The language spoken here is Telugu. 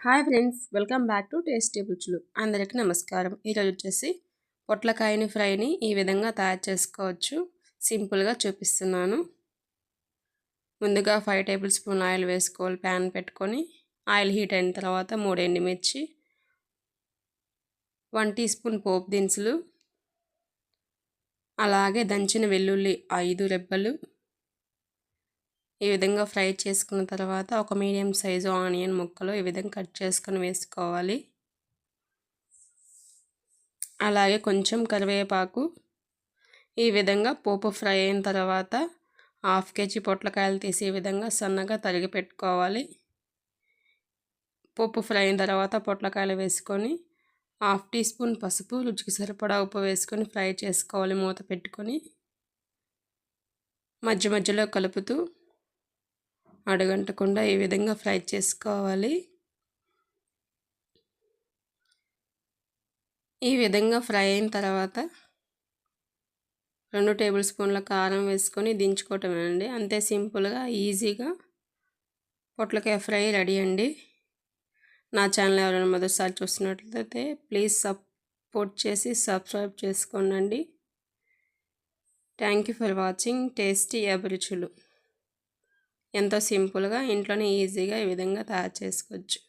Hi friends, welcome back to tasty రుచులు. అందరికీ నమస్కారం. ఈరోజు వచ్చేసి పొట్లకాయని ఫ్రైని ఈ విధంగా తయారు చేసుకోవచ్చు. సింపుల్గా చూపిస్తున్నాను. ముందుగా 5 టేబుల్ స్పూన్ ఆయిల్ వేసుకోవాలి. ప్యాన్ పెట్టుకొని ఆయిల్ హీట్ అయిన తర్వాత 3 ఎండుమిర్చి, 1 టీ స్పూన్ పోపు దినుసులు, అలాగే దంచిన వెల్లుల్లి 5 రెబ్బలు ఈ విధంగా ఫ్రై చేసుకున్న తర్వాత ఒక మీడియం సైజు ఆనియన్ ముక్కలు ఈ విధంగా కట్ చేసుకొని వేసుకోవాలి. అలాగే కొంచెం కరివేపాకు. ఈ విధంగా పోపు ఫ్రై అయిన తర్వాత 1/2 కేజీ పొట్లకాయలు తీసి ఈ విధంగా సన్నగా తరిగి పెట్టుకోవాలి. పోపు ఫ్రై అయిన తర్వాత పొట్లకాయలు వేసుకొని 1/2 టీ స్పూన్ పసుపు, రుచికి సరిపడా ఉప్పు వేసుకొని ఫ్రై చేసుకోవాలి. మూత పెట్టుకొని మధ్య మధ్యలో కలుపుతూ అడుగంటకుండా ఈ విధంగా ఫ్రై చేసుకోవాలి. ఈ విధంగా ఫ్రై అయిన తర్వాత 2 టేబుల్ స్పూన్ల కారం వేసుకొని దించుకోవటమేనండి. అంతే సింపుల్గా ఈజీగా పొట్లకాయ ఫ్రై రెడీ అండి. నా ఛానల్ ఎవరైనా మొదటిసారి చూస్తున్నట్లయితే ప్లీజ్ సపోర్ట్ చేసి సబ్స్క్రైబ్ చేసుకోండి. Thank you for watching tasty అభిరుచులు. ఎంతో సింపుల్గా ఇంట్లోనే ఈజీగా ఈ విధంగా తయారు చేసుకోవచ్చు.